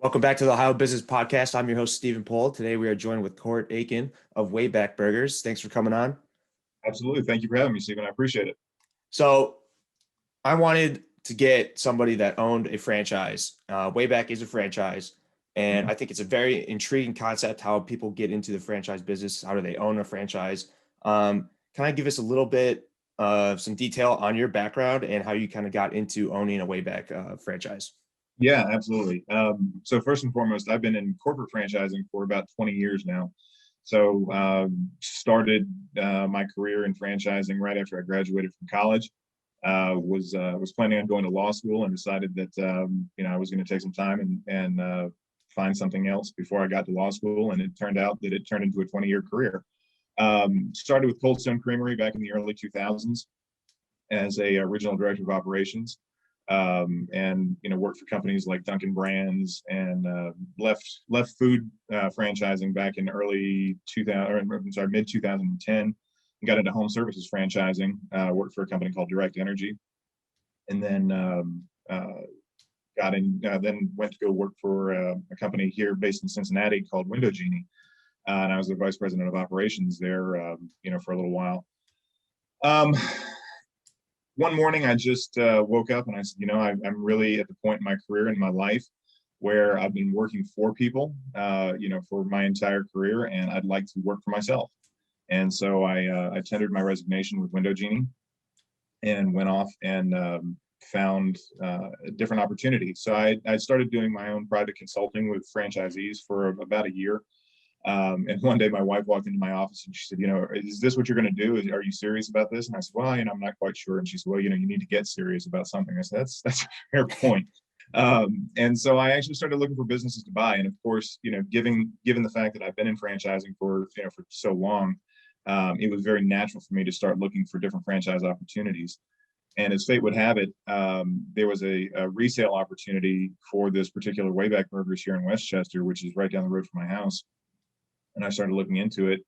Welcome back to the Ohio Business Podcast. I'm your host, Stephen Pohl. Today we are joined with Court Aiken of Wayback Burgers. Thanks for coming on. Absolutely. Thank you for having me, Stephen. I appreciate it. So I wanted to get somebody that owned a franchise. Wayback is a franchise, and I think it's a very intriguing concept how people get into the franchise business. How do they own a franchise? Can I give us a little bit of some detail on your background and how you kind of got into owning a Wayback franchise? Yeah, absolutely. So first and foremost, I've been in corporate franchising for about 20 years now. So started my career in franchising right after I graduated from college. Was planning on going to law school and decided that I was going to take some time and find something else before I got to law school. And it turned out that it turned into a 20-year career. Started with Cold Stone Creamery back in the early 2000s as a regional director of operations. And worked for companies like Dunkin' Brands and left food franchising back in mid 2010, and got into home services franchising. Worked for a company called Direct Energy, and then then went to go work for a company here based in Cincinnati called Window Genie, and I was the vice president of operations there, for a little while. One morning I just woke up and I said, I'm really at the point in my career and my life where I've been working for people, for my entire career, and I'd like to work for myself. And so I tendered my resignation with Window Genie and went off and found a different opportunity. So I started doing my own private consulting with franchisees for about a year. And one day my wife walked into my office and she said, is this what you're going to do? Are you serious about this? And I said, well, I'm not quite sure. And she said, well, you need to get serious about something. I said, that's a fair point. And so I actually started looking for businesses to buy. And of course, given the fact that I've been in franchising for so long, it was very natural for me to start looking for different franchise opportunities. And as fate would have it, there was a resale opportunity for this particular Wayback Burgers here in Westchester, which is right down the road from my house. And I started looking into it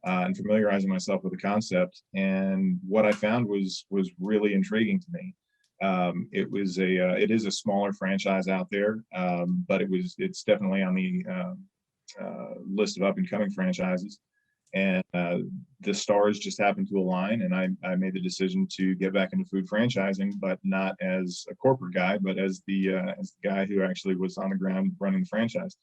and familiarizing myself with the concept. And what I found was really intriguing to me. It is a smaller franchise out there, but it's definitely on the list of up and coming franchises. And the stars just happened to align, and I made the decision to get back into food franchising, but not as a corporate guy, but as the guy who actually was on the ground running the franchise.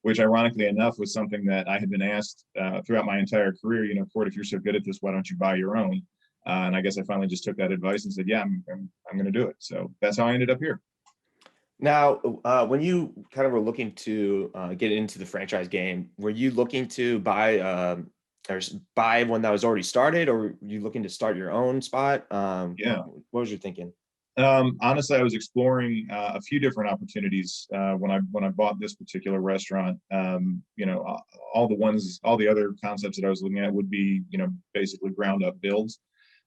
Which ironically enough was something that I had been asked throughout my entire career, Court, if you're so good at this, why don't you buy your own? And I guess I finally just took that advice and said, yeah, I'm going to do it. So that's how I ended up here. Now, when you kind of were looking to get into the franchise game, were you looking to buy one that was already started, or were you looking to start your own spot? Yeah. What was your thinking? Honestly, I was exploring a few different opportunities when I bought this particular restaurant. All the other concepts that I was looking at would be, basically ground up builds.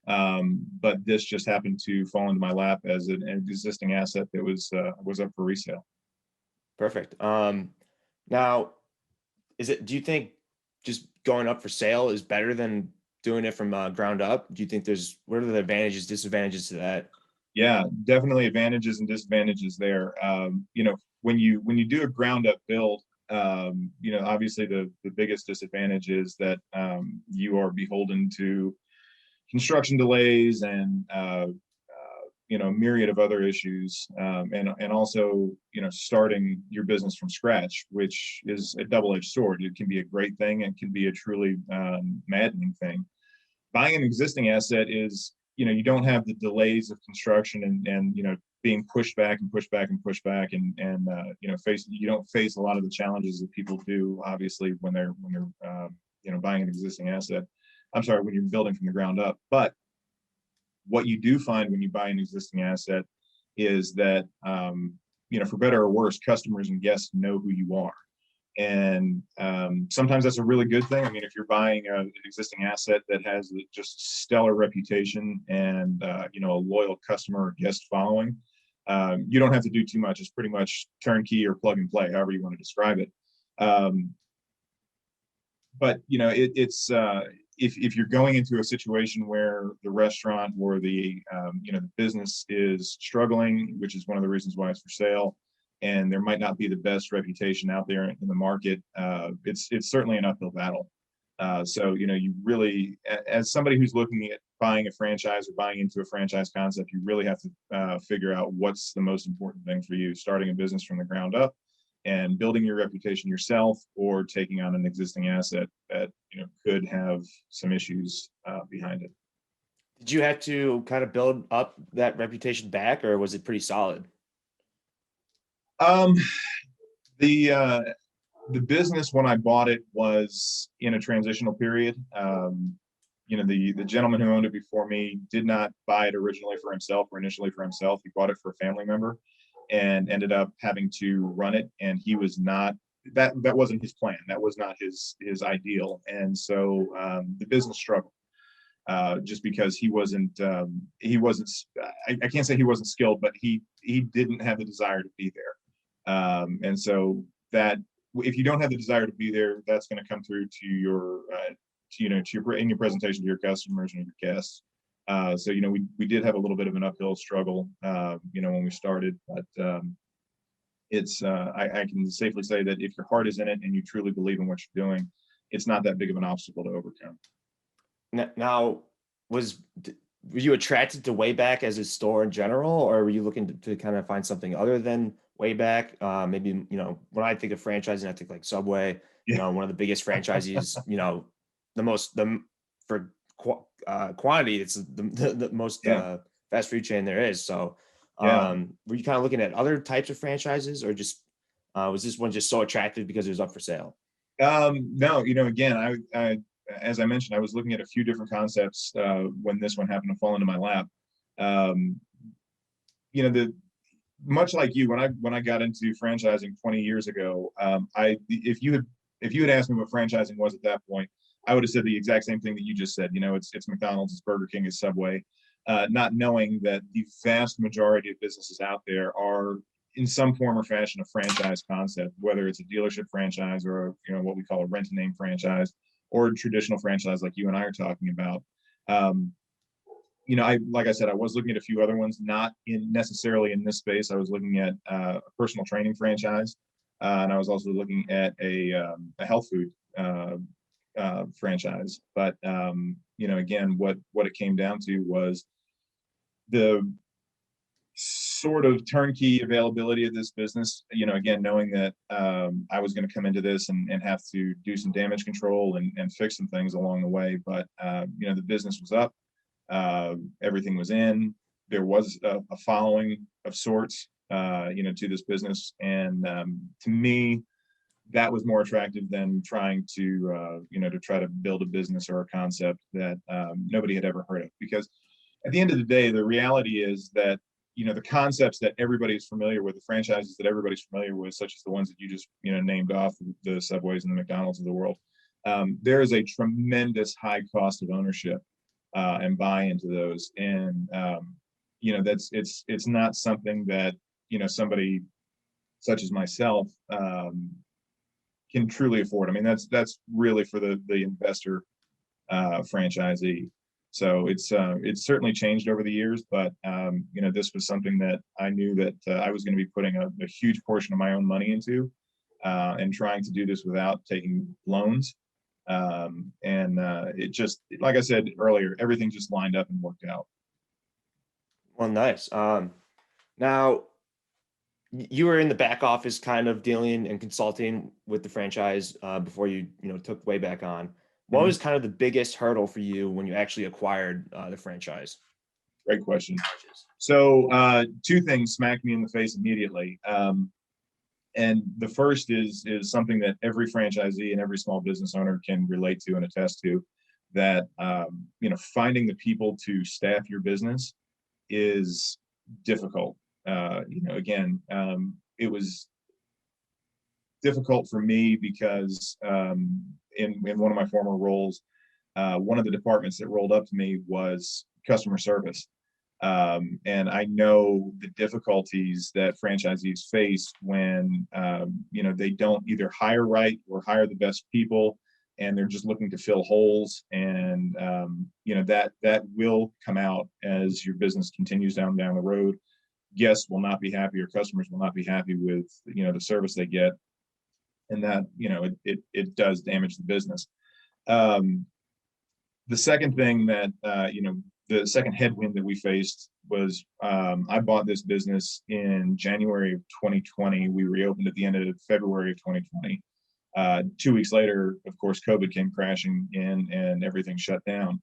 But this just happened to fall into my lap as an existing asset that was up for resale. Perfect. Now, do you think just going up for sale is better than doing it from ground up? Do you think what are the advantages, disadvantages to that? Yeah, definitely advantages and disadvantages there. When you do a ground up build, obviously the biggest disadvantage is that you are beholden to construction delays and myriad of other issues, and also starting your business from scratch, which is a double-edged sword. It can be a great thing and can be a truly maddening thing. Buying an existing asset is you don't have the delays of construction and being pushed back and pushed back and pushed back and you don't face a lot of the challenges that people do, obviously, when they're buying an existing asset. I'm sorry, when you're building from the ground up. But what you do find when you buy an existing asset is that for better or worse, customers and guests know who you are. And sometimes that's a really good thing. I mean, if you're buying an existing asset that has just stellar reputation and a loyal customer or guest following, you don't have to do too much. It's pretty much turnkey or plug and play, however you want to describe it. But if you're going into a situation where the restaurant or the business is struggling, which is one of the reasons why it's for sale, and there might not be the best reputation out there in the market. It's certainly an uphill battle. So, you really, as somebody who's looking at buying a franchise or buying into a franchise concept, you really have to figure out what's the most important thing for you, starting a business from the ground up and building your reputation yourself, or taking on an existing asset that, could have some issues behind it. Did you have to kind of build up that reputation back, or was it pretty solid? Um, the the business when I bought it was in a transitional period. The gentleman who owned it before me did not buy it originally for himself or initially for himself. He bought it for a family member and ended up having to run it. And he was not that wasn't his plan. That was not his ideal. And so the business struggled. Just because he wasn't I can't say he wasn't skilled, but he didn't have the desire to be there. And so that if you don't have the desire to be there, that's going to come through to your in your presentation to your customers and your guests. So we did have a little bit of an uphill struggle when we started, but I can safely say that if your heart is in it and you truly believe in what you're doing, it's not that big of an obstacle to overcome. Now, were you attracted to Wayback as a store in general, or were you looking to kind of find something other than Wayback? Maybe, when I think of franchising, I think like Subway, Yeah. one of the biggest franchisees, for quantity, it's the most Yeah. fast food chain there is. So, Yeah. were you kind of looking at other types of franchises, or just was this one just so attractive because it was up for sale? No, again, I as I mentioned, I was looking at a few different concepts when this one happened to fall into my lap. The much like you, when I got into franchising 20 years ago, if you had asked me what franchising was at that point, I would have said the exact same thing that you just said. It's McDonald's, it's Burger King, it's Subway, not knowing that the vast majority of businesses out there are in some form or fashion a franchise concept, whether it's a dealership franchise or what we call a rent and name franchise, or a traditional franchise like you and I are talking about. Like I said, I was looking at a few other ones, not necessarily in this space. I was looking at a personal training franchise, and I was also looking at a health food franchise. But again, what it came down to was the sort of turnkey availability of this business. Again, knowing that I was going to come into this and have to do some damage control and fix some things along the way. But the business was up. Everything was in. There was a following of sorts, to this business, and to me, that was more attractive than trying to, to try to build a business or a concept that nobody had ever heard of. Because at the end of the day, the reality is that the concepts that everybody's familiar with, the franchises that everybody's familiar with, such as the ones that you just named off, the Subways and the McDonald's of the world, there is a tremendous high cost of ownership and buy into those, and it's not something that somebody such as myself can truly afford. I mean, that's really for the investor franchisee. So it's certainly changed over the years, but this was something that I knew that I was going to be putting a huge portion of my own money into, and trying to do this without taking loans. It just, like I said earlier, everything just lined up and worked out. Well, nice. Now, you were in the back office, kind of dealing and consulting with the franchise before you took Wayback on. What was kind of the biggest hurdle for you when you actually acquired the franchise? Great question. So two things smacked me in the face immediately. And the first is something that every franchisee and every small business owner can relate to and attest to, that finding the people to staff your business is difficult. Again, it was difficult for me because in one of my former roles, one of the departments that rolled up to me was customer service. And I know the difficulties that franchisees face when they don't either hire right or hire the best people, and they're just looking to fill holes. And that will come out as your business continues down the road. guests will not be happy or customers will not be happy with, the service they get, and that, it does damage the business. Um, the second thing that, the second headwind that we faced was, I bought this business in January of 2020. We reopened at the end of February of 2020. 2 weeks later, of course, COVID came crashing in and everything shut down.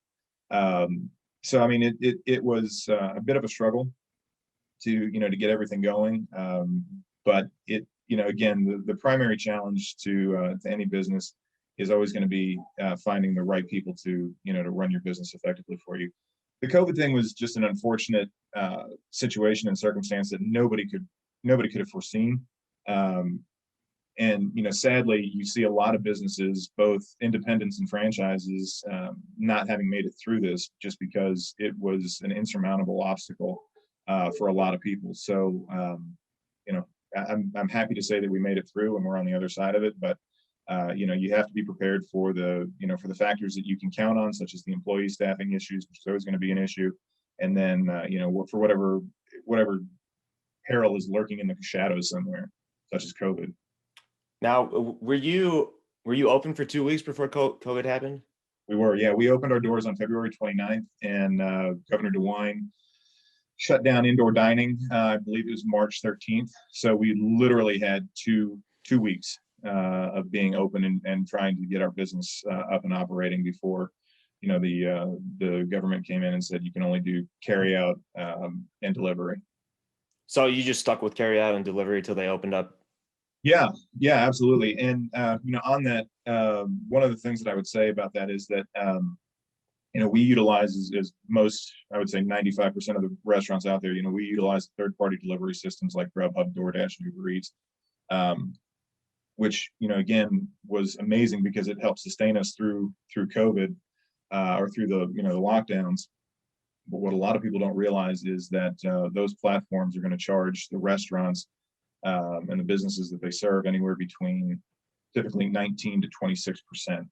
So, I mean, it was a bit of a struggle to get everything going. But again, the primary challenge to any business is always going to be finding the right people to run your business effectively for you. The COVID thing was just an unfortunate situation and circumstance that nobody could have foreseen. And sadly, you see a lot of businesses, both independents and franchises, not having made it through this just because it was an insurmountable obstacle for a lot of people. So, I'm happy to say that we made it through and we're on the other side of it. But you have to be prepared for the factors that you can count on, such as the employee staffing issues, which is always going to be an issue, and then for whatever peril is lurking in the shadows somewhere, such as COVID. Now, were you open for 2 weeks before COVID happened? We were, yeah. We opened our doors on February 29th, and Governor DeWine shut down indoor dining. I believe it was March 13th. So we literally had two weeks of being open and trying to get our business up and operating before, the government came in and said you can only do carry out and delivery. So you just stuck with carry out and delivery till they opened up? Yeah, absolutely. And on that, one of the things that I would say about that is that we utilize, as most, I would say 95% of the restaurants out there, we utilize third-party delivery systems like Grubhub, DoorDash, and Uber Eats, which again was amazing because it helped sustain us through COVID or through the the lockdowns. But what a lot of people don't realize is that those platforms are going to charge the restaurants and the businesses that they serve anywhere between typically 19 to 26%.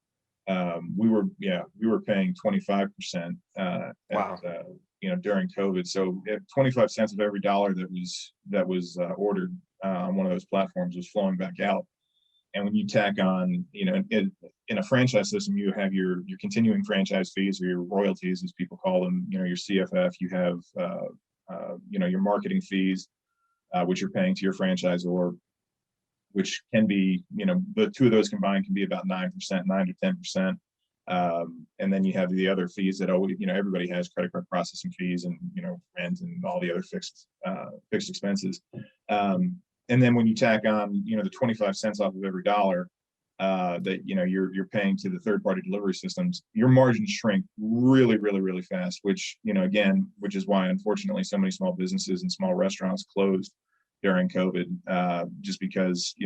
We were paying 25% Wow. during COVID. So 25 cents of every dollar that was ordered on one of those platforms was flowing back out. And when you tack on, in a franchise system, you have your continuing franchise fees, or your royalties, as people call them. Your CFF. You have your marketing fees, which you're paying to your franchisor, which can be, the two of those combined can be about 9%, 9 to 10%. And then you have the other fees that always, everybody has: credit card processing fees and, rent and all the other fixed expenses. And then when you tack on, the 25 cents off of every dollar that, you're paying to the third-party delivery systems, your margins shrink really, really, really fast, which, which is why, unfortunately, so many small businesses and small restaurants closed during COVID, just because,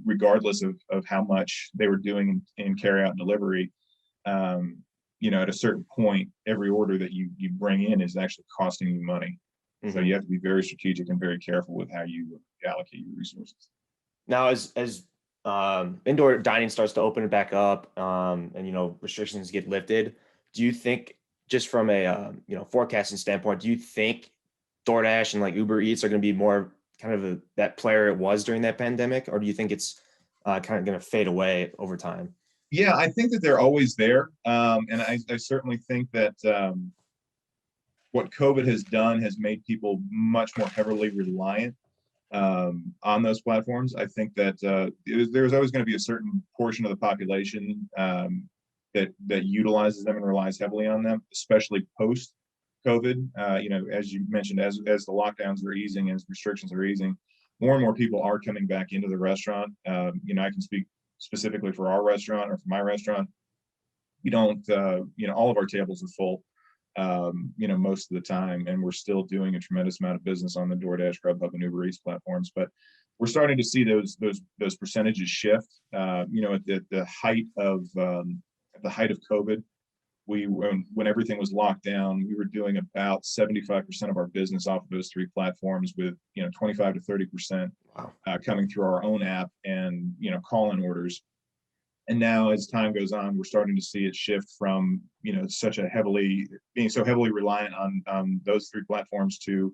regardless of how much they were doing in carry out and delivery, at a certain point, every order that you bring in is actually costing you money. Mm-hmm. So you have to be very strategic and very careful with how you allocate your resources. Now, as indoor dining starts to open back up, and restrictions get lifted, do you think, just from a forecasting standpoint, do you think DoorDash and like Uber Eats are going to be more kind of that player it was during that pandemic, or do you think it's kind of going to fade away over time? Yeah, I think that they're always there, and I certainly think that what COVID has done has made people much more heavily reliant on those platforms. I think that there's always going to be a certain portion of the population that utilizes them and relies heavily on them, especially post COVID. As you mentioned, as the lockdowns are easing, as restrictions are easing, more and more people are coming back into the restaurant. I can speak specifically for our restaurant, or for my restaurant. We don't, all of our tables are full, most of the time, and we're still doing a tremendous amount of business on the DoorDash, Grubhub, and Uber Eats platforms. But we're starting to see those percentages shift. At the height of COVID, when everything was locked down, we were doing about 75% of our business off of those three platforms, with 25 to 30% coming through our own app and call-in orders. And now, as time goes on, we're starting to see it shift from being so heavily reliant on those three platforms to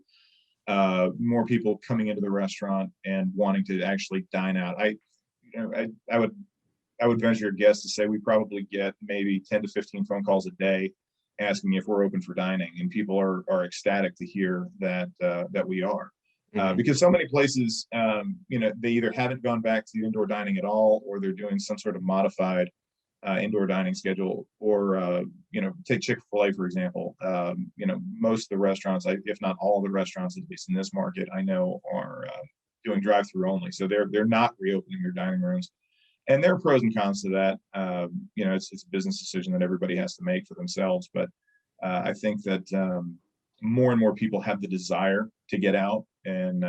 more people coming into the restaurant and wanting to actually dine out. I would venture a guess to say we probably get maybe 10 to 15 phone calls a day asking if we're open for dining, and people are ecstatic to hear that that we are. Because so many places, they either haven't gone back to indoor dining at all, or they're doing some sort of modified indoor dining schedule, or take Chick-fil-A for example. Most of the restaurants, if not all the restaurants, at least in this market, I know are doing drive-through only. So they're not reopening their dining rooms, and there are pros and cons to that. It's a business decision that everybody has to make for themselves. But I think that more and more people have the desire to get out and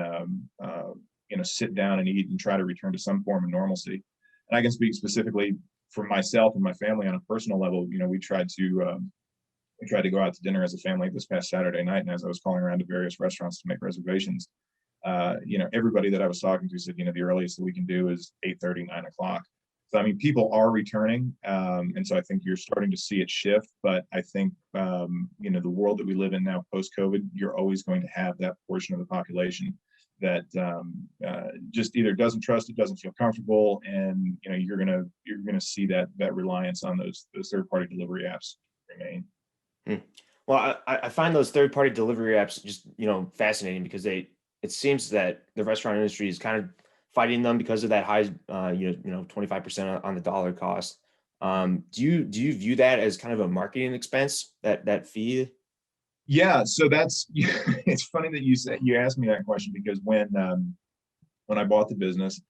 sit down and eat and try to return to some form of normalcy. And I can speak specifically for myself and my family on a personal level. We tried to go out to dinner as a family this past Saturday night, and as I was calling around to various restaurants to make reservations, everybody that I was talking to said, the earliest that we can do is 8:30, 9 o'clock. So, I mean, people are returning. And so I think you're starting to see it shift. But I think, the world that we live in now, post-COVID, you're always going to have that portion of the population that just either doesn't trust it, doesn't feel comfortable. And, you're going to see that reliance on those third-party delivery apps remain. Well, I find those third-party delivery apps just, fascinating, because it seems that the restaurant industry is kind of fighting them because of that high, 25% on the dollar cost. Do you view that as kind of a marketing expense, that fee? Yeah, so that's it's funny that you asked me that question, because when I bought the business,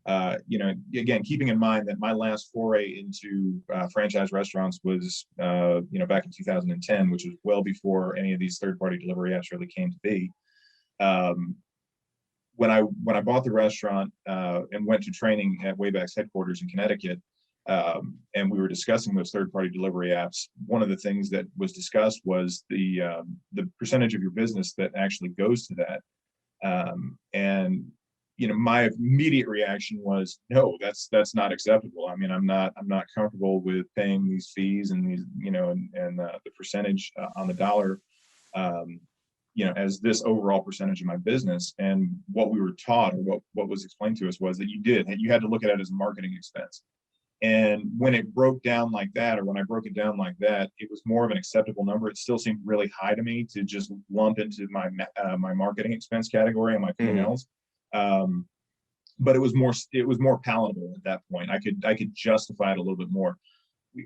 again, keeping in mind that my last foray into franchise restaurants was back in 2010, which was well before any of these third-party delivery apps really came to be. When I bought the restaurant and went to training at Wayback's headquarters in Connecticut, and we were discussing those third-party delivery apps, one of the things that was discussed was the percentage of your business that actually goes to that. And my immediate reaction was, no, that's not acceptable. I mean, I'm not comfortable with paying these fees and these, and the percentage on the dollar, as this overall percentage of my business. And what we were taught, or what was explained to us, was that you had to look at it as a marketing expense. And when it broke down like that, or when I broke it down like that, it was more of an acceptable number. It still seemed really high to me to just lump into my marketing expense category on my P&Ls. But it was more palatable at that point. I could justify it a little bit more.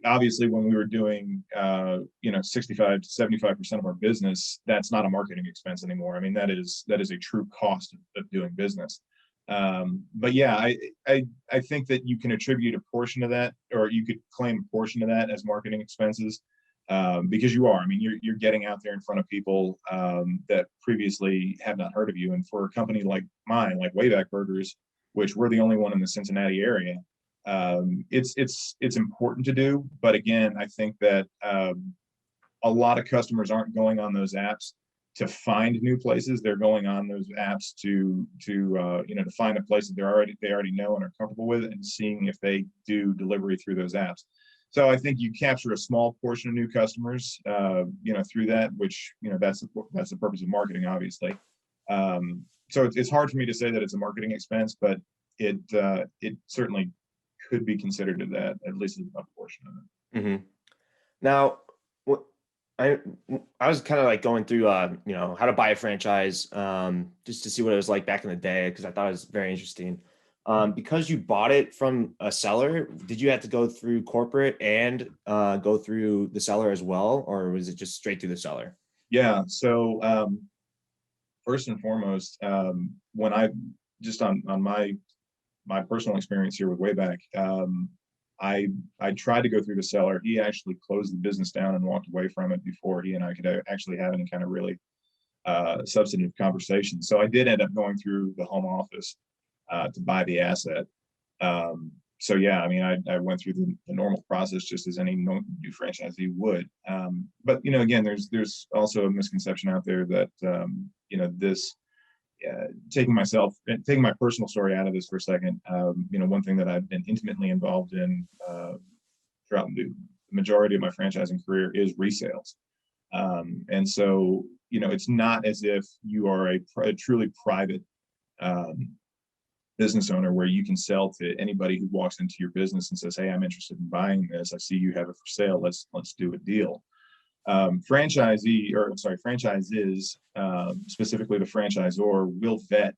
Obviously, when we were doing 65 to 75% of our business, that's not a marketing expense anymore. I mean, that is a true cost of doing business. But yeah, I think that you can attribute a portion of that, or you could claim a portion of that as marketing expenses, because you are. I mean, you're getting out there in front of people that previously have not heard of you. And for a company like mine, like Wayback Burgers, which we're the only one in the Cincinnati area, it's important to do. But again, I think that a lot of customers aren't going on those apps to find new places. They're going on those apps to find a place that they already know and are comfortable with, and seeing if they do delivery through those apps. So I think you capture a small portion of new customers, through that, which that's the purpose of marketing, obviously. So it's hard for me to say that it's a marketing expense, but it certainly could be considered to that, at least a portion of it. Mm-hmm. Now, I was kind of like going through, how to buy a franchise, just to see what it was like back in the day, because I thought it was very interesting. Because you bought it from a seller, did you have to go through corporate and go through the seller as well, or was it just straight through the seller? Yeah. So first and foremost, when I just on my personal experience here with Wayback, I tried to go through the seller. He actually closed the business down and walked away from it before he and I could actually have any kind of really substantive conversation. So I did end up going through the home office to buy the asset. So yeah, I mean, I went through the normal process just as any new franchisee would. But again, there's also a misconception out there that this. Taking my personal story out of this for a second, one thing that I've been intimately involved in throughout the majority of my franchising career is resales. And so it's not as if you are a truly private um, business owner where you can sell to anybody who walks into your business and says, "Hey, I'm interested in buying this. I see you have it for sale. Let's do a deal." Franchises, specifically the franchisor, will vet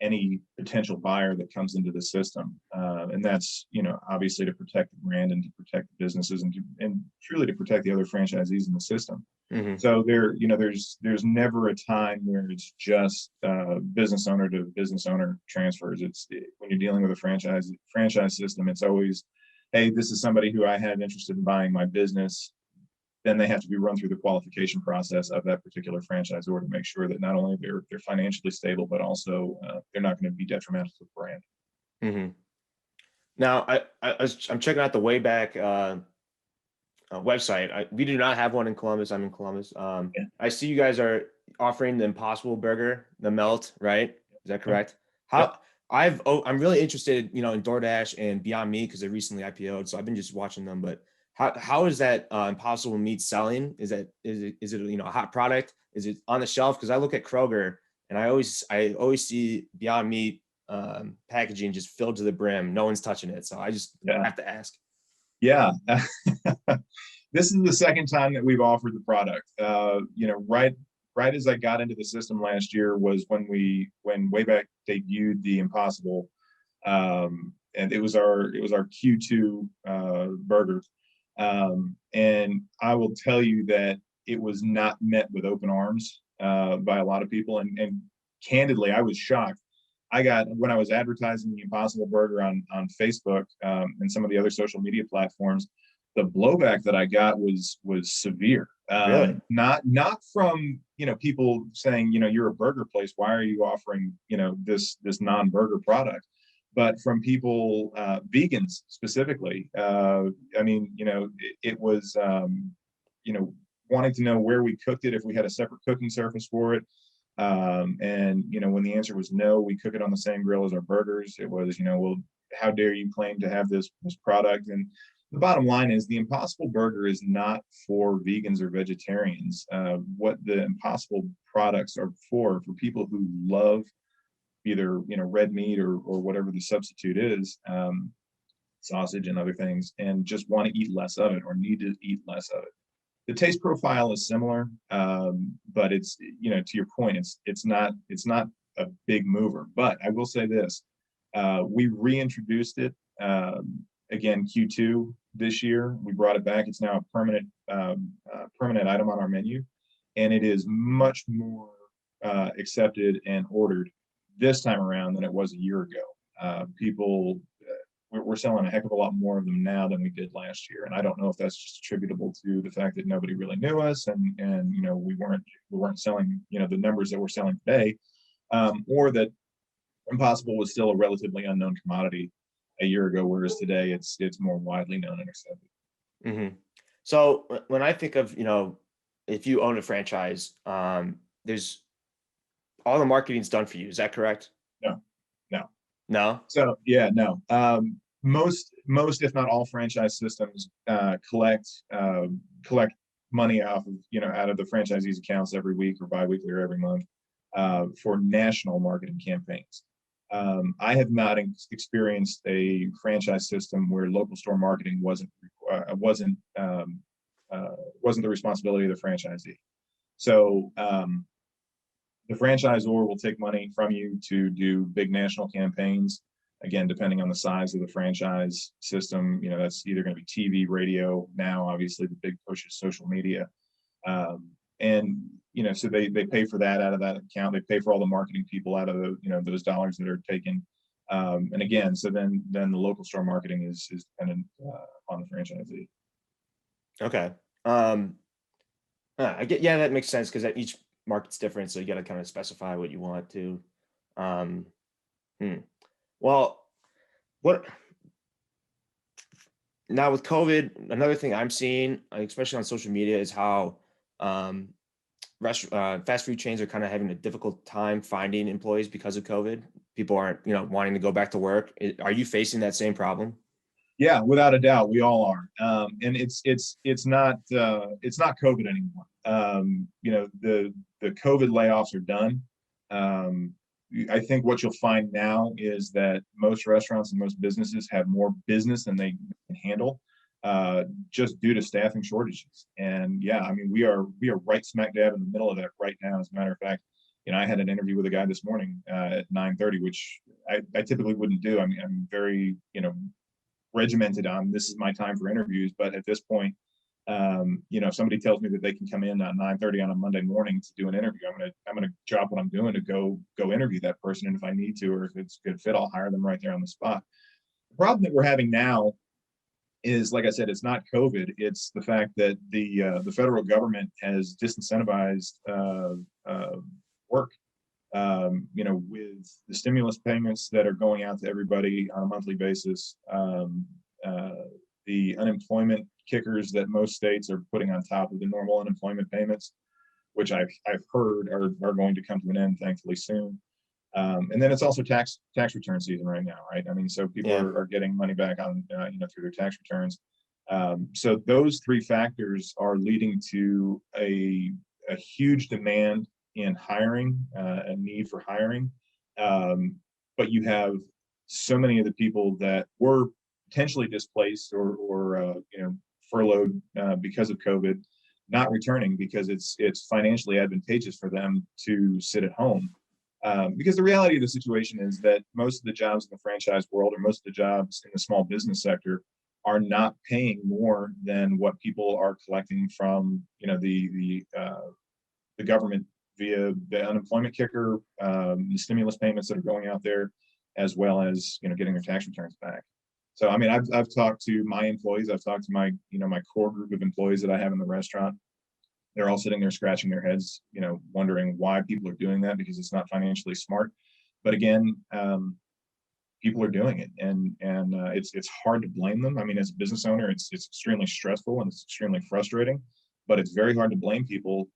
any potential buyer that comes into the system, and that's obviously to protect the brand and to protect the businesses and truly to protect the other franchisees in the system. Hmm. So there's never a time where it's just business owner to business owner transfers. When you're dealing with a franchise system, it's always, hey, this is somebody who I have interested in buying my business. Then they have to be run through the qualification process of that particular franchisor to make sure that not only they're financially stable, but also they're not going to be detrimental to the brand. Hmm. Now, I'm checking out the Wayback website. We do not have one in Columbus. I'm in Columbus. Yeah. I see you guys are offering the Impossible Burger, the melt, right? Is that correct? Yep. I'm really interested, in DoorDash and Beyond Meat because they recently IPO'd. So I've been just watching them. But how is that Impossible Meat selling? Is it a hot product? Is it on the shelf? Because I look at Kroger and I always see Beyond Meat packaging just filled to the brim. No one's touching it. So I just have to ask. Yeah. This is the second time that we've offered the product. Right as I got into the system last year was when Wayback debuted the Impossible, and it was our Q2 burger, and I will tell you that it was not met with open arms by a lot of people, and candidly, I was shocked. When I was advertising the Impossible Burger on Facebook and some of the other social media platforms, the blowback that I got was severe. Really? Not from people saying you're a burger place, why are you offering this non-burger product, but from people, vegans specifically. It was wanting to know where we cooked it, if we had a separate cooking surface for it. And when the answer was no, we cook it on the same grill as our burgers. It was, well, how dare you claim to have this product? And the bottom line is the Impossible Burger is not for vegans or vegetarians. What the Impossible products are for people who love either red meat or whatever the substitute is, sausage and other things, and just want to eat less of it or need to eat less of it. The taste profile is similar, but it's to your point, it's not a big mover. But I will say this: we reintroduced it again Q2 this year. We brought it back. It's now a permanent item on our menu, and it is much more accepted and ordered this time around than it was a year ago. We're selling a heck of a lot more of them now than we did last year, and I don't know if that's just attributable to the fact that nobody really knew us, and we weren't selling the numbers that we're selling today, or that Impossible was still a relatively unknown commodity a year ago, whereas today it's more widely known and accepted. Mm-hmm. So when I think of if you own a franchise, there's all the marketing's done for you. Is that correct? No. So yeah, no. Most, if not all, franchise systems collect money out of the franchisees' accounts every week or biweekly or every month for national marketing campaigns. I have not experienced a franchise system where local store marketing wasn't the responsibility of the franchisee. So the franchisor will take money from you to do big national campaigns. Again, depending on the size of the franchise system, that's either going to be TV, radio. Now, obviously, the big push is social media. And so they pay for that out of that account. They pay for all the marketing people out of those dollars that are taken. And again, so then the local store marketing is dependent on the franchisee. Okay. I get, that makes sense because each market's different, so you got to kind of specify what you want to. Well, what now with COVID? Another thing I'm seeing, especially on social media, is how fast food chains are kind of having a difficult time finding employees because of COVID. People aren't, wanting to go back to work. Are you facing that same problem? Yeah, without a doubt, we all are, and it's not COVID anymore. The COVID layoffs are done. Um, I think what you'll find now is that most restaurants and most businesses have more business than they can handle, just due to staffing shortages. And yeah, I mean, we are right smack dab in the middle of that right now. As a matter of fact, I had an interview with a guy this morning at 9:30, which I typically wouldn't do. I mean, I'm very, regimented on this is my time for interviews. But at this point, if somebody tells me that they can come in at 9:30 on a Monday morning to do an interview, I'm gonna drop what I'm doing to go interview that person. And if I need to, or if it's a good fit, I'll hire them right there on the spot. The problem that we're having now is, like I said, it's not COVID. It's the fact that the federal government has disincentivized work. With the stimulus payments that are going out to everybody on a monthly basis, the unemployment kickers that most states are putting on top of the normal unemployment payments, which I've heard are going to come to an end, thankfully, soon. And then it's also tax return season right now, right? I mean, so people Yeah. are getting money back on through their tax returns. So those three factors are leading to a huge demand in hiring, a need for hiring. But you have so many of the people that were potentially displaced or furloughed because of COVID, not returning because it's financially advantageous for them to sit at home. Because the reality of the situation is that most of the jobs in the franchise world, or most of the jobs in the small business sector, are not paying more than what people are collecting from the government via the unemployment kicker, the stimulus payments that are going out there, as well as getting their tax returns back. So I mean, I've talked to my employees, I've talked to my core group of employees that I have in the restaurant. They're all sitting there scratching their heads, wondering why people are doing that, because it's not financially smart. But again, people are doing it, and it's hard to blame them. I mean, as a business owner, it's extremely stressful and it's extremely frustrating, but it's very hard to blame people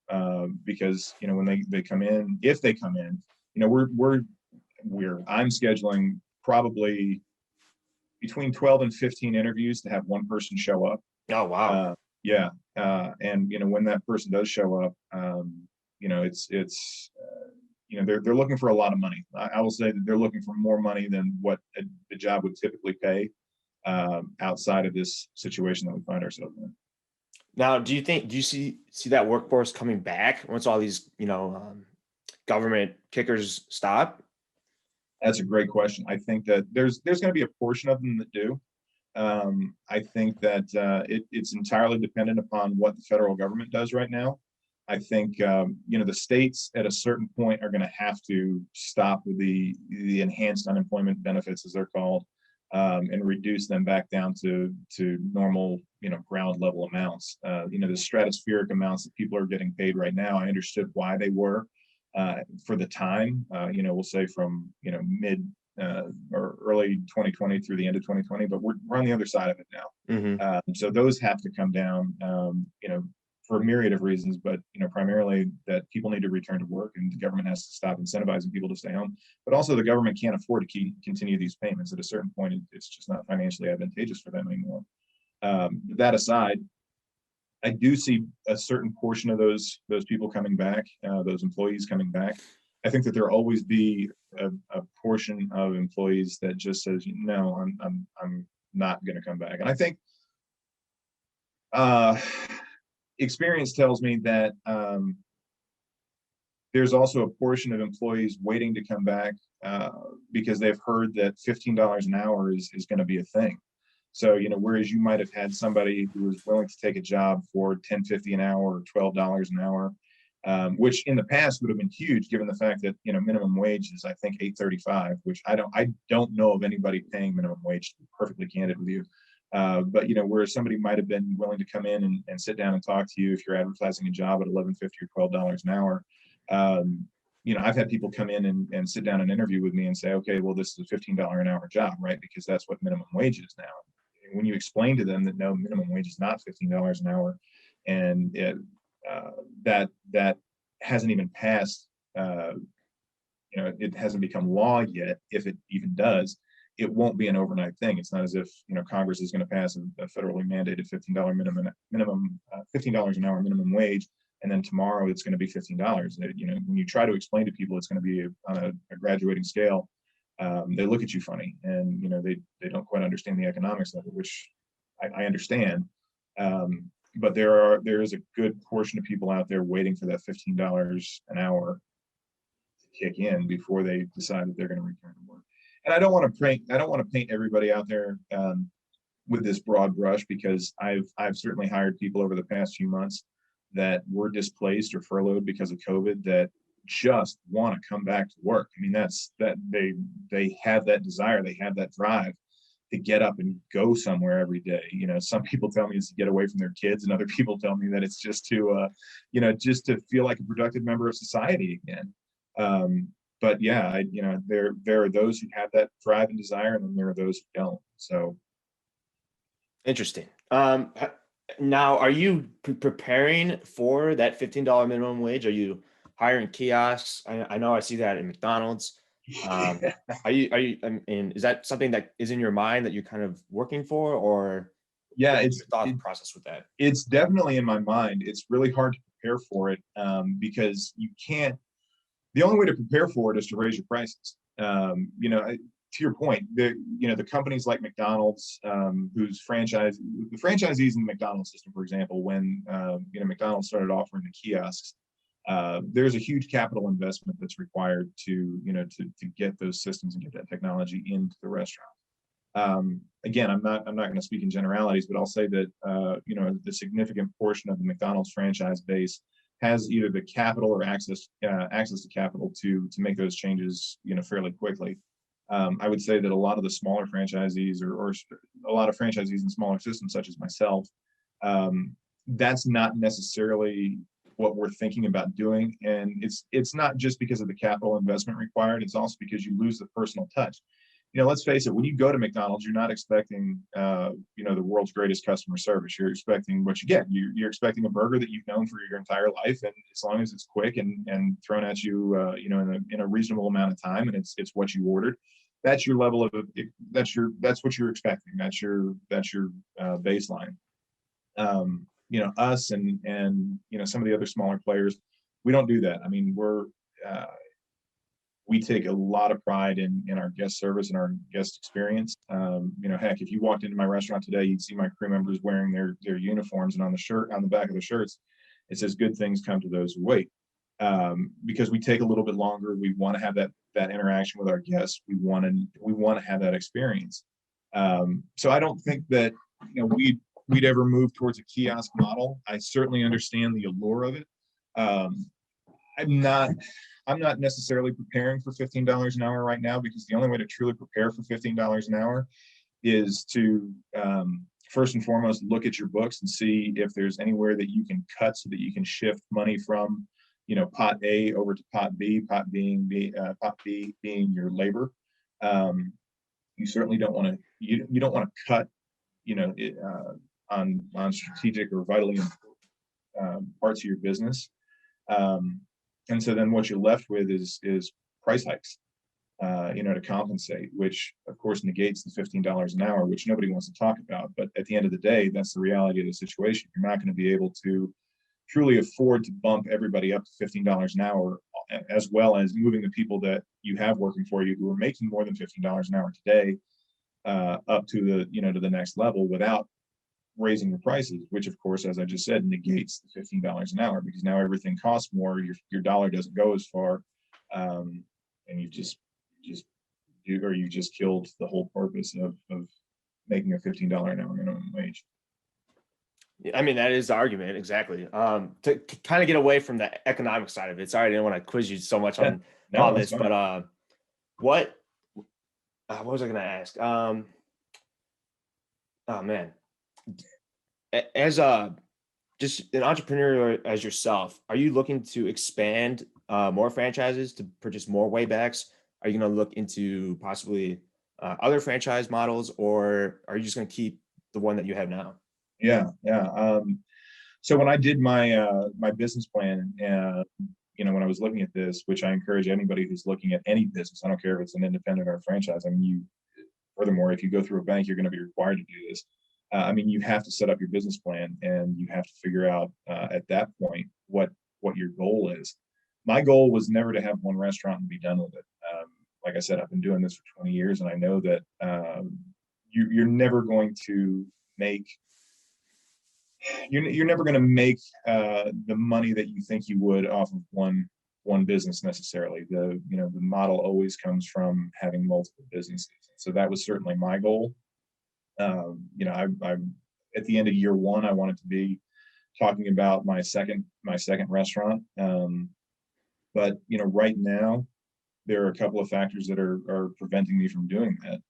because when they come in, if they come in, I'm scheduling probably between 12 and 15 interviews to have one person show up. Oh, wow. Yeah, and when that person does show up, they're looking for a lot of money. I will say that they're looking for more money than what the job would typically pay outside of this situation that we find ourselves in. Now, do you see that workforce coming back once all these, government kickers stop? That's a great question. I think that there's going to be a portion of them that do. I think that it's entirely dependent upon what the federal government does right now. I think the states at a certain point are going to have to stop with the enhanced unemployment benefits, as they're called, and reduce them back down to normal ground level amounts. The stratospheric amounts that people are getting paid right now, I understood why they were for the time. We'll say from mid or early 2020 through the end of 2020, but we're on the other side of it now. Mm-hmm. So those have to come down, for a myriad of reasons, but primarily that people need to return to work, and the government has to stop incentivizing people to stay home. But also, the government can't afford to continue these payments. At a certain point, it's just not financially advantageous for them anymore. That aside, I do see a certain portion of those people coming back, those employees coming back. I think that there'll always be a portion of employees that just says, no, I'm not going to come back. And I think experience tells me that there's also a portion of employees waiting to come back because they've heard that $15 an hour is going to be a thing. So, whereas you might have had somebody who was willing to take a job for $10.50 an hour or $12 an hour, which in the past would have been huge, given the fact that minimum wage is, I think, $8.35, which I don't know of anybody paying minimum wage, to be perfectly candid with you. But where somebody might have been willing to come in and sit down and talk to you if you're advertising a job at $11.50 or $12 an hour. I've had people come in and sit down and interview with me and say, okay, well, this is a $15 an hour job, right? Because that's what minimum wage is now. And when you explain to them that no, minimum wage is not $15 an hour, and that hasn't even passed, it hasn't become law yet, if it even does. it won't be an overnight thing. It's not as if, Congress is going to pass a federally mandated $15 minimum $15 an hour minimum wage, and then tomorrow it's going to be $15. When you try to explain to people it's going to be on a graduating scale, they look at you funny, and they don't quite understand the economics of it, which I understand. But there is a good portion of people out there waiting for that $15 an hour to kick in before they decide that they're going to return to work. And I don't want to paint everybody out there with this broad brush, because I've certainly hired people over the past few months that were displaced or furloughed because of COVID that just want to come back to work. I mean, they have that desire, they have that drive to get up and go somewhere every day. Some people tell me it's to get away from their kids, and other people tell me that it's just to just to feel like a productive member of society again. But yeah, there are those who have that drive and desire, and then there are those who don't. So Interesting. Now, are you preparing for that $15 minimum wage? Are you hiring kiosks? I know I see that in McDonald's. Are you, and is that something that is in your mind that you're kind of working for, or yeah, what's your thought process with that? It's definitely in my mind. It's really hard to prepare for it, because you can't. The only way to prepare for it is to raise your prices. To your point, the companies like McDonald's, the franchisees in the McDonald's system, for example, when McDonald's started offering the kiosks, there's a huge capital investment that's required to get those systems and get that technology into the restaurant. Again, I'm not going to speak in generalities, but I'll say that the significant portion of the McDonald's franchise base has either the capital or access to capital to make those changes fairly quickly. I would say that a lot of the smaller franchisees, or a lot of franchisees in smaller systems such as myself, that's not necessarily what we're thinking about doing. And it's not just because of the capital investment required, it's also because you lose the personal touch. Let's face it, when you go to McDonald's, you're not expecting the world's greatest customer service. You're expecting what you get. You're expecting a burger that you've known for your entire life, and as long as it's quick and thrown at you in a reasonable amount of time, and it's what you ordered, that's your level of that's what you're expecting. That's your baseline. Us and some of the other smaller players, we don't do that. I mean, we take a lot of pride in our guest service and our guest experience. Heck, if you walked into my restaurant today, you'd see my crew members wearing their uniforms, and on the back of the shirts, it says "Good things come to those who wait." Because we take a little bit longer. We want to have that interaction with our guests. We want to have that experience. So I don't think that we'd ever move towards a kiosk model. I certainly understand the allure of it. I'm not necessarily preparing for $15 an hour right now, because the only way to truly prepare for $15 an hour is to first and foremost look at your books and see if there's anywhere that you can cut so that you can shift money from pot A over to pot B, pot B being your labor. You certainly don't want to you don't want to cut on strategic or vitally important parts of your business. And so then what you're left with is price hikes, to compensate, which of course negates the $15 an hour, which nobody wants to talk about. But at the end of the day, that's the reality of the situation. You're not going to be able to truly afford to bump everybody up to $15 an hour, as well as moving the people that you have working for you who are making more than $15 an hour today up to the next level without raising the prices, which of course, as I just said, negates the $15 an hour, because now everything costs more. Your dollar doesn't go as far, and you just killed the whole purpose of making a $15 an hour minimum wage. I mean, that is the argument, exactly. To kind of get away from the economic side of it. Sorry, I didn't want to quiz you so much on this, fine. But what was I going to ask? Oh man. As just an entrepreneur as yourself, are you looking to expand more franchises to purchase more Waybacks? Are you going to look into possibly other franchise models, or are you just going to keep the one that you have now? Yeah. So when I did my business plan, when I was looking at this, which I encourage anybody who's looking at any business, I don't care if it's an independent or a franchise. I mean, furthermore, if you go through a bank, you're going to be required to do this. I mean, you have to set up your business plan, and you have to figure out at that point what your goal is. My goal was never to have one restaurant and be done with it. Like I said, I've been doing this for 20 years, and I know that you're never going to make you're never going to make the money that you think you would off of one business necessarily. The model always comes from having multiple businesses. So that was certainly my goal. I at the end of year one, I wanted to be talking about my second restaurant. But right now, there are a couple of factors that are preventing me from doing that.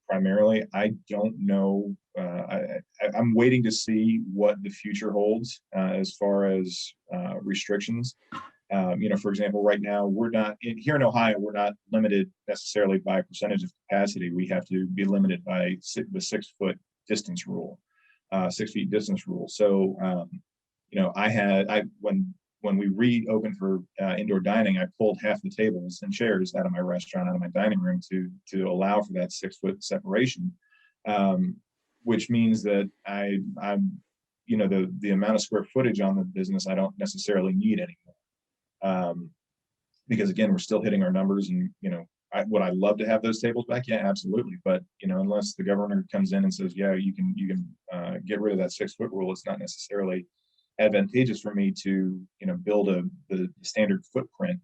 Primarily, I don't know. I'm waiting to see what the future holds as far as restrictions. For example, right now we're not here in Ohio. We're not limited necessarily by percentage of capacity. We have to be limited by the 6 foot distance rule, 6 feet distance rule. So, when we reopened for indoor dining, I pulled half the tables and chairs out of my restaurant, out of my dining room to allow for that 6 foot separation, which means that I'm the amount of square footage on the business I don't necessarily need anymore, because again, we're still hitting our numbers, and would I love to have those tables back? Yeah, absolutely. But unless the governor comes in and says, yeah, you can get rid of that 6 foot rule, it's not necessarily advantageous for me to build the standard footprint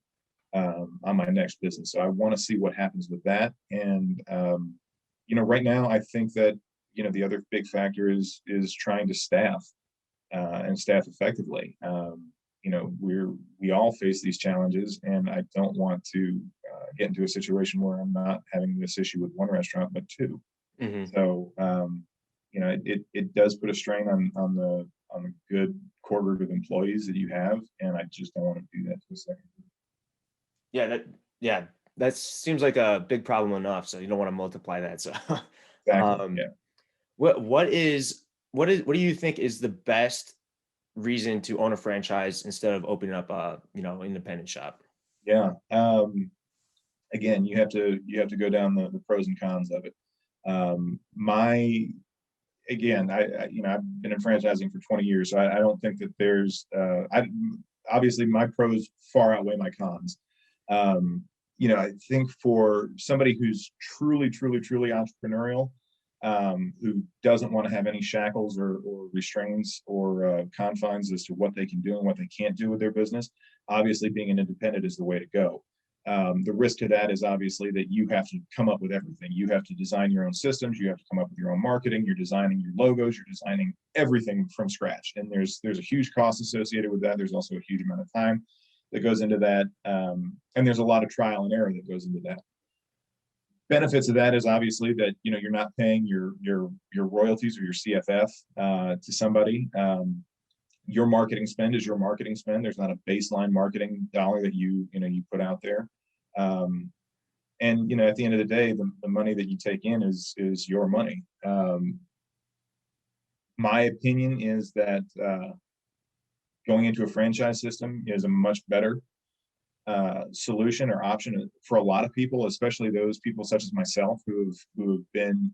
on my next business. So I want to see what happens with that. And right now I think that the other big factor is trying to staff and staff effectively. We all face these challenges, and I don't want to get into a situation where I'm not having this issue with one restaurant but two. Mm-hmm. So it does put a strain on the good core group of employees that you have, and I just don't want to do that to a second. That seems like a big problem enough, so you don't want to multiply that. So exactly. What do you think is the best reason to own a franchise instead of opening up a independent shop? Again, you have to go down the pros and cons of it. I've been in franchising for 20 years, so I don't think that there's obviously my pros far outweigh my cons. I think for somebody who's truly entrepreneurial, who doesn't want to have any shackles or restraints or confines as to what they can do and what they can't do with their business, obviously being an independent is the way to go. The risk to that is obviously that you have to come up with everything. You have to design your own systems. You have to come up with your own marketing. You're designing your logos. You're designing everything from scratch. And there's a huge cost associated with that. There's also a huge amount of time that goes into that. And there's a lot of trial and error that goes into that. Benefits of that is obviously that you're not paying your royalties or your CFF to somebody. Your marketing spend is your marketing spend. There's not a baseline marketing dollar that you put out there. And at the end of the day, the money that you take in is your money. My opinion is that going into a franchise system is a much better solution or option for a lot of people, especially those people such as myself who have been,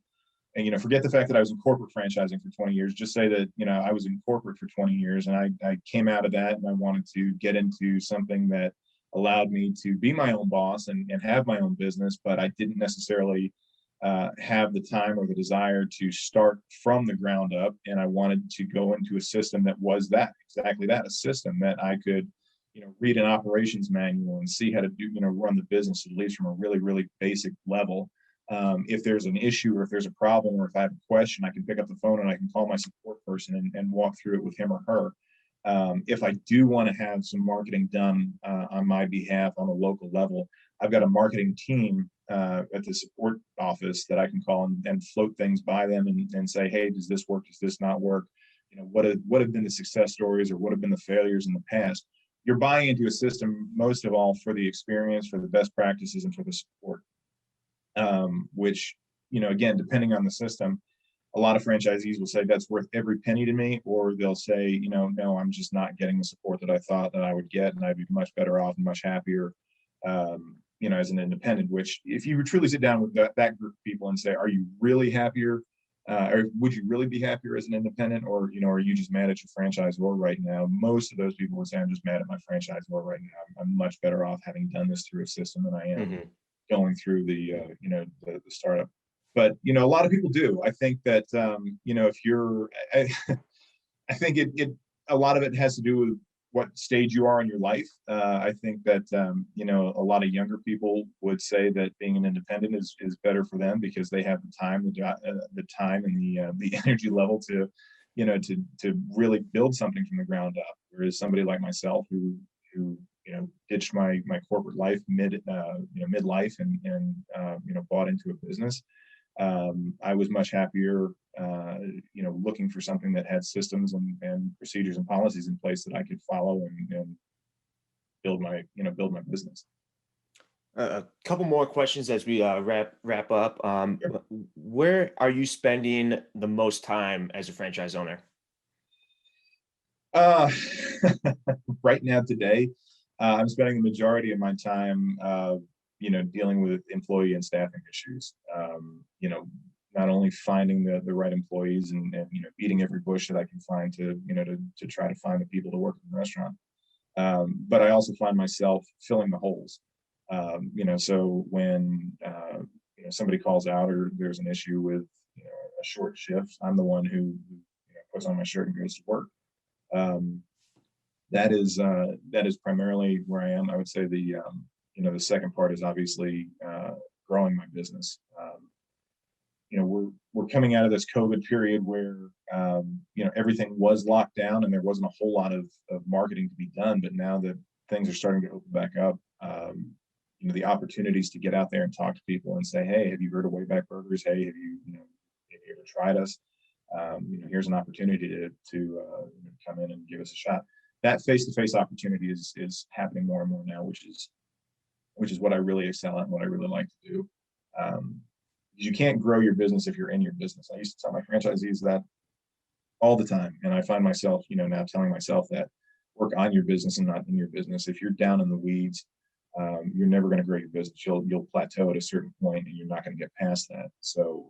and forget the fact that I was in corporate franchising for 20 years. Just say that I was in corporate for 20 years, and I came out of that, and I wanted to get into something that allowed me to be my own boss and have my own business, but I didn't necessarily have the time or the desire to start from the ground up. And I wanted to go into a system that was exactly that, a system that I could read an operations manual and see how to do run the business, at least from a really basic level. If there's an issue or if there's a problem or if I have a question, I can pick up the phone and I can call my support person and walk through it with him or her. If I do want to have some marketing done on my behalf on a local level, I've got a marketing team at the support office that I can call and float things by them and say, hey, does this work? Does this not work? What have been the success stories or what have been the failures in the past? You're buying into a system, most of all, for the experience, for the best practices, and for the support. Which, again, depending on the system, a lot of franchisees will say that's worth every penny to me, or they'll say, no, I'm just not getting the support that I thought that I would get, and I'd be much better off and much happier, as an independent, which if you truly sit down with that group of people and say, are you really happier? Or would you really be happier as an independent, or are you just mad at your franchisor right now? Most of those people would say, I'm just mad at my franchisor right now. I'm much better off having done this through a system than I am going through the startup. But a lot of people do. I think that if you're, I think it a lot of it has to do with what stage you are in your life. I think that a lot of younger people would say that being an independent is better for them because they have the time, the time, and the energy level to really build something from the ground up. Whereas somebody like myself who ditched my corporate life midlife and bought into a business. I was much happier, looking for something that had systems and procedures and policies in place that I could follow and build my business. A couple more questions as we wrap up. Sure. Where are you spending the most time as a franchise owner? Right now, today, I'm spending the majority of my time, dealing with employee and staffing issues. Not only finding the right employees and beating every bush that I can find to try to find the people to work in the restaurant. But I also find myself filling the holes. So when somebody calls out or there's an issue with a short shift, I'm the one who puts on my shirt and goes to work. That is primarily where I am. I would say the second part is obviously growing my business. We're coming out of this COVID period where everything was locked down and there wasn't a whole lot of marketing to be done. But now that things are starting to open back up, the opportunities to get out there and talk to people and say, hey, have you heard of Wayback Burgers? Hey, have you ever tried us? Here's an opportunity to come in and give us a shot. That face-to-face opportunity is happening more and more now, which is what I really excel at and what I really like to do. You can't grow your business if you're in your business. I used to tell my franchisees that all the time, and I find myself, now telling myself that work on your business and not in your business. If you're down in the weeds, you're never going to grow your business. You'll plateau at a certain point, and you're not going to get past that. So,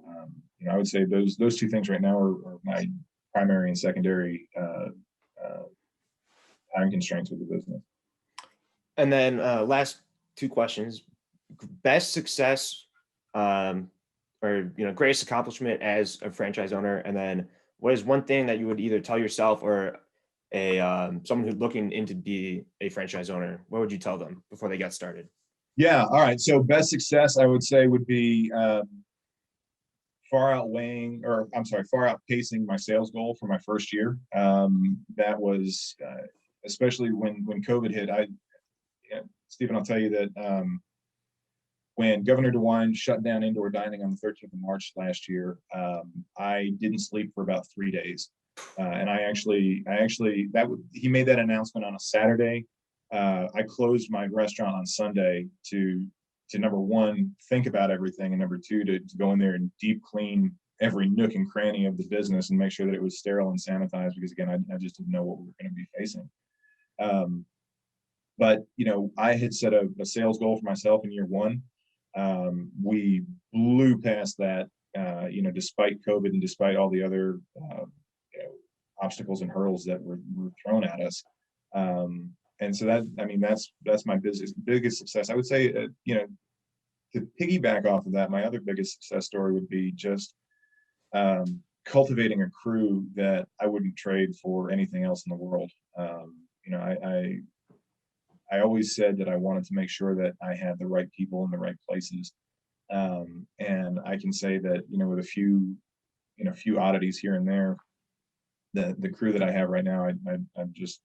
I would say those two things right now are my primary and secondary time constraints with the business. And then last two questions: best success or greatest accomplishment as a franchise owner, and then what is one thing that you would either tell yourself or someone who's looking into be a franchise owner? What would you tell them before they got started? Yeah, all right. So best success, I would say, would be far outpacing my sales goal for my first year. That was especially when COVID hit. Stephen, I'll tell you that when Governor DeWine shut down indoor dining on the 13th of March last year, I didn't sleep for about 3 days. And he made that announcement on a Saturday. I closed my restaurant on Sunday to number one, think about everything, and number two, to go in there and deep clean every nook and cranny of the business and make sure that it was sterile and sanitized, because again, I just didn't know what we were going to be facing. But I had set a sales goal for myself in year one. We blew past that, despite COVID and despite all the other obstacles and hurdles that were thrown at us. And so that's my biggest success. I would say, to piggyback off of that, my other biggest success story would be just cultivating a crew that I wouldn't trade for anything else in the world. I always said that I wanted to make sure that I had the right people in the right places. And I can say that, with a few oddities here and there, the crew that I have right now, I'm just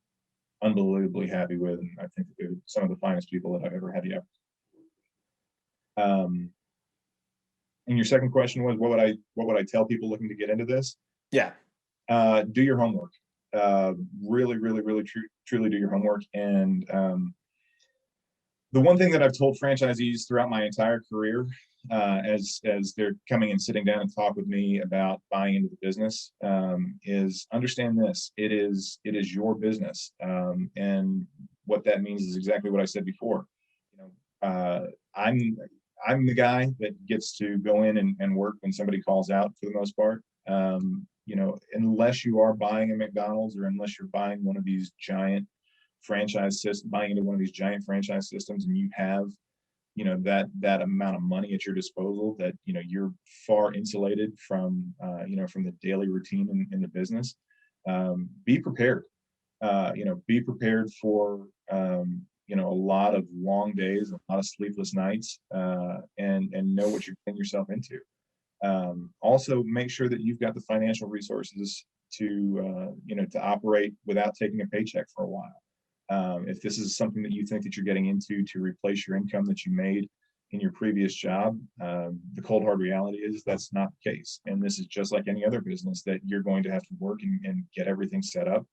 unbelievably happy with, and I think that they're some of the finest people that I've ever had the opportunity. And your second question was, what would I tell people looking to get into this? Yeah. Do your homework. Really, really, really, truly do your homework. And the one thing that I've told franchisees throughout my entire career, as they're coming and sitting down and talk with me about buying into the business, is understand this: it is your business, and what that means is exactly what I said before. I'm the guy that gets to go in and work when somebody calls out for the most part. Unless you are buying a McDonald's or unless you're buying one of these giant franchise systems, buying into one of these giant franchise systems, and you have that amount of money at your disposal, that you're far insulated from from the daily routine in the business. Be prepared. Be prepared for a lot of long days, a lot of sleepless nights, and know what you're getting yourself into. Also, make sure that you've got the financial resources to operate without taking a paycheck for a while. If this is something that you think that you're getting into to replace your income that you made in your previous job, the cold hard reality is that's not the case. And this is just like any other business, that you're going to have to work and get everything set up.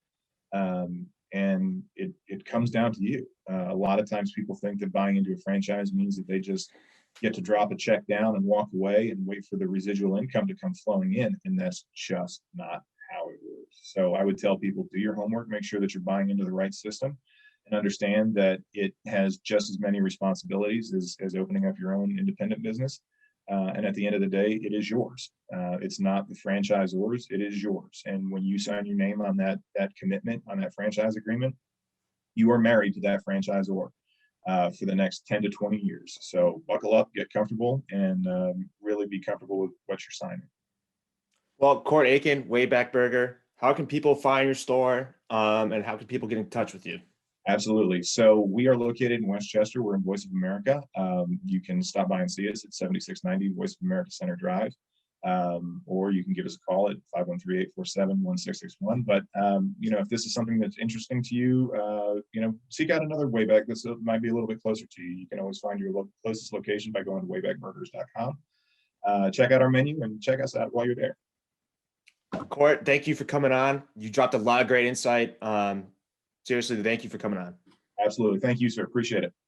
And it comes down to you. A lot of times people think that buying into a franchise means that they just get to drop a check down and walk away and wait for the residual income to come flowing in. And that's just not how it works. So I would tell people, do your homework, make sure that you're buying into the right system, and understand that it has just as many responsibilities as opening up your own independent business. And at the end of the day, it is yours. It's not the franchisor's, it is yours. And when you sign your name on that commitment, on that franchise agreement, you are married to that franchisor for the next 10 to 20 years. So buckle up, get comfortable, and really be comfortable with what you're signing. Well, Court Aiken, Wayback Burger, how can people find your store, and how can people get in touch with you? Absolutely. So we are located in Westchester. We're in Voice of America. You can stop by and see us at 7690 Voice of America Center Drive, or you can give us a call at 513-847-1661. But if this is something that's interesting to you, seek out another Wayback. This might be a little bit closer to you. You can always find your closest location by going to waybackburgers.com. Check out our menu and check us out while you're there. Court, thank you for coming on. You dropped a lot of great insight. Seriously, thank you for coming on. Absolutely. Thank you, sir. Appreciate it.